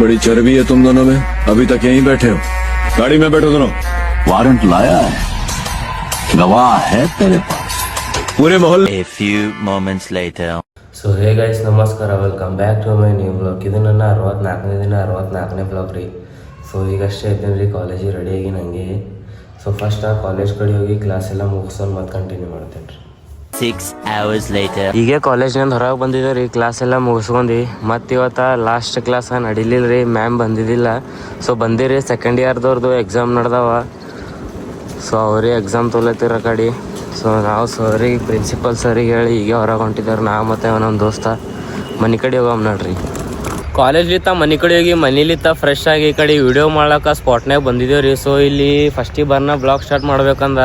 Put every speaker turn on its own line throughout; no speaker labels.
बड़ी चर्बी है तुम दोनों में, अभी तक यहीं बैठे हो। गाड़ी में बैठो दोनों।
वारंट लाया है, गवाह है तेरे पास।
पूरे मोहल्ले
A few moments later.
So hey guys ನಮಸ್ಕಾರ, welcome back to my new blog. ಇದು ನನ್ನ 64ನೇ ದಿನ 64ನೇ ಬ್ಲಾಗ್ ರೀ. ಸೊ ಈಗಷ್ಟೇ ಇದ್ದೀನಿ ರೀ, ಕಾಲೇಜಿಗೆ ರೆಡಿಯಾಗಿ ನನಗೆ. ಸೊ ಫಸ್ಟ್ ನಾ ಕಾಲೇಜ್ ಕಡೆ ಹೋಗಿ ಕ್ಲಾಸ್ ಎಲ್ಲ ಮುಗಿಸ್ಕೊಂಡು ಮತ್ತೆ ಕಂಟಿನ್ಯೂ ಮಾಡ್ತೇನೆ ರೀ.
6 hours later.
ಈಗ ಕಾಲೇಜ್ನಿಂದ ಹೊರಗೆ ಬಂದಿದ್ದೆ ರೀ, ಕ್ಲಾಸ್ ಎಲ್ಲ ಮುಗಿಸ್ಕೊಂಡು. ಮತ್ತು ಇವತ್ತು ಲಾಸ್ಟ್ ಕ್ಲಾಸ್ ನಡೀಲಿಲ್ಲ ರೀ, ಮ್ಯಾಮ್ ಬಂದಿದ್ದಿಲ್ಲ. ಸೊ ಬಂದಿರಿ, ಸೆಕೆಂಡ್ ಇಯರ್ದವ್ರದ್ದು ಎಕ್ಸಾಮ್ ನಡೆದವ. ಸೊ ಅವ್ರಿಗೆ ಎಕ್ಸಾಮ್ ತೊಗೊಳತ್ತಿರ ಕಡೆ. ಸೊ ನಾವು ಸರಿಗೆ ಪ್ರಿನ್ಸಿಪಲ್ ಸರಿಗೆ ಹೇಳಿ ಈಗ ಹೊರಗೆ ಹೊಂಟಿದ್ದಾರೆ. ನಾ ಮತ್ತು ಒಂದೊಂದು ದೋಸ್ತ ಮನೆ ಕಡೆ ಹೋಗಮ್ ನೋಡ್ರಿ. ಕಾಲೇಜ್ಲಿತ್ತ ಮನೆ ಕಡೆ ಹೋಗಿ ಮನೇಲಿತ್ತ ಫ್ರೆಶ್ ಆಗಿ ಈ ಕಡೆ ವಿಡಿಯೋ ಮಾಡ್ಲಿಕ್ಕೆ ಸ್ಪಾಟ್ನಾಗ ಬಂದಿದ್ದೇವೆ ರೀ. ಸೊ ಇಲ್ಲಿ ಫಸ್ಟಿಗೆ ಬರ್ನ ಬ್ಲಾಗ್ ಸ್ಟಾರ್ಟ್ ಮಾಡ್ಬೇಕಂದ.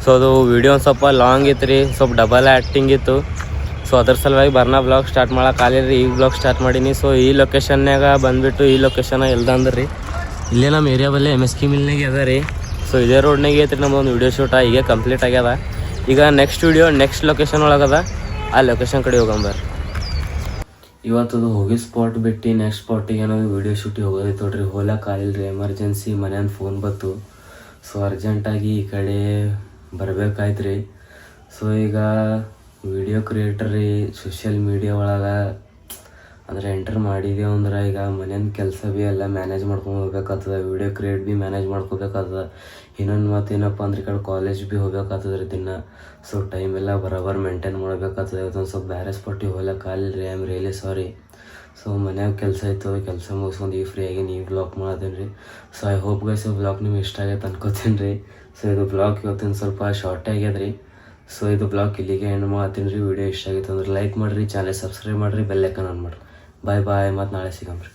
ಸೊ ಅದು ವಿಡಿಯೋ ಒಂದು ಸ್ವಲ್ಪ ಲಾಂಗ್ ಇತ್ತು ರೀ, ಸ್ವಲ್ಪ ಡಬಲ್ ಆ್ಯಕ್ಟಿಂಗ್ ಇತ್ತು. ಸೊ ಅದ್ರ ಸಲುವಾಗಿ ಬರ್ನ ಬ್ಲಾಗ್ ಸ್ಟಾರ್ಟ್ ಮಾಡೋಕ್ಕಾಗಲಿ ರೀ, ಈಗ ಬ್ಲಾಗ್ ಸ್ಟಾರ್ಟ್ ಮಾಡೀನಿ. ಸೊ ಈ ಲೊಕೇಶನ್ನಾಗ ಬಂದುಬಿಟ್ಟು, ಈ ಲೊಕೇಶನ್ ಎಲ್ದಂದ್ರೆ ರೀ, ಇಲ್ಲೇ ನಮ್ಮ ಏರಿಯಾ ಬಲ್ಲಿ MSK ಮಿಲ್ನಾಗೆ ಅದ ರೀ. ಸೊ ಇದೇ ರೋಡ್ನಾಗೆ ಐತ್ರಿ ನಮ್ಮೊಂದು ವಿಡಿಯೋ ಶೂಟ ಈಗ ಕಂಪ್ಲೀಟ್ ಆಗ್ಯದ. ಈಗ ನೆಕ್ಸ್ಟ್ ವಿಡಿಯೋ ನೆಕ್ಸ್ಟ್ ಲೊಕೇಶನ್ ಒಳಗದ, ಆ ಲೊಕೇಶನ್ ಕಡೆ ಹೋಗಂಬರ್ರಿ. ಇವತ್ತದು ಹೋಗಿ ಸ್ಪಾಟ್ ಬಿಟ್ಟು ನೆಕ್ಸ್ಟ್ ಸ್ಪಾಟಿಗೆ ಏನಾದ್ರು ವೀಡಿಯೋ ಶೂಟಿಗೆ ಹೋಗೋದೈತೆ ನೋಡ್ರಿ. ಹೋಗ್ಲಿಕ್ಕಾಗಿಲ್ಲ ರೀ, ಎಮರ್ಜೆನ್ಸಿ ಮನೆಯಿಂದ ಫೋನ್ ಬಂತು. ಸೊ ಅರ್ಜೆಂಟಾಗಿ ಈ ಕಡೆ ಬರಬೇಕಾಯ್ತು ರೀ. ಸೊ ಈಗ ವಿಡಿಯೋ ಕ್ರಿಯೇಟರ್ ರೀ, ಸೋಷಿಯಲ್ ಮೀಡಿಯಾ ಒಳಗೆ ಅಂದರೆ ಎಂಟರ್ ಮಾಡಿದೆವು ಅಂದ್ರೆ ಈಗ ಮನೆಯಿಂದ ಕೆಲಸ ಭೀ ಎಲ್ಲ ಮ್ಯಾನೇಜ್ ಮಾಡ್ಕೊಂಡು ಹೋಗ್ಬೇಕಾಗ್ತದೆ, ವೀಡಿಯೋ ಕ್ರಿಯೇಟ್ ಭೀ ಮ್ಯಾನೇಜ್ ಮಾಡ್ಕೋಬೇಕಾಗ್ತದೆ. ಇನ್ನೊಂದು ಮಾತು ಏನಪ್ಪ ಅಂದ್ರೆ ಈ ಕಡೆ ಕಾಲೇಜ್ ಭೀ ಹೋಗ್ಬೇಕಾಗ್ತದೆ ರೀ ದಿನ. ಸೊ ಟೈಮ್ ಎಲ್ಲ ಬರೋಬ್ಬರ ಮೇಂಟೈನ್ ಮಾಡಬೇಕಾಗ್ತದೆ. ಇವತ್ತೊಂದು ಸ್ವಲ್ಪ ಬೇರೆ ಸ್ಪಾಟಿಗೆ ಹೋಗ್ಲಿಕ್ಕಾಗಲ್ಲ ರೀ, I am really sorry. So ಮನ್ಯಾಗ ಕೆಲಸ ಇತ್ತು, ಕೆಲಸ ಮುಗಿಸ್ಕೊಂಡು ಈಗ ಫ್ರೀಯಾಗಿ ನೀವು ಬ್ಲಾಗ್ ಮಾಡತ್ತೀನಿ ರೀ. So I hope guys blog ನಿಮ್ಗೆ ಇಷ್ಟ ಆಗೈತೆ ಅನ್ಕೋತೀನಿ ರೀ. ಸೊ ಇದು ಬ್ಲಾಗ್ ಇವತ್ತಿನ ಸ್ವಲ್ಪ ಶಾರ್ಟ್ ಆಗ್ಯದ ರೀ. ಸೊ ಇದು ಬ್ಲಾಗ್ ಇಲ್ಲಿಗೆ ಎಂಡ್ ಮಾಡ್ತೀನಿ ರೀ. ವಿಡಿಯೋ ಇಷ್ಟ ಆಗಿತ್ತು ಅಂದ್ರೆ ಲೈಕ್ ಮಾಡಿರಿ, ಚಾನಲ್ ಸಬ್ಸ್ಕ್ರೈಬ್ ಮಾಡಿರಿ, ಬೆಲ್ ಐಕಾನ್ ಆನ್ ಮಾಡಿರಿ. ಬಾಯ್ ಬಾಯ್, ಮತ್ತು ನಾಳೆ ಸಿಗಮ್ರಿ.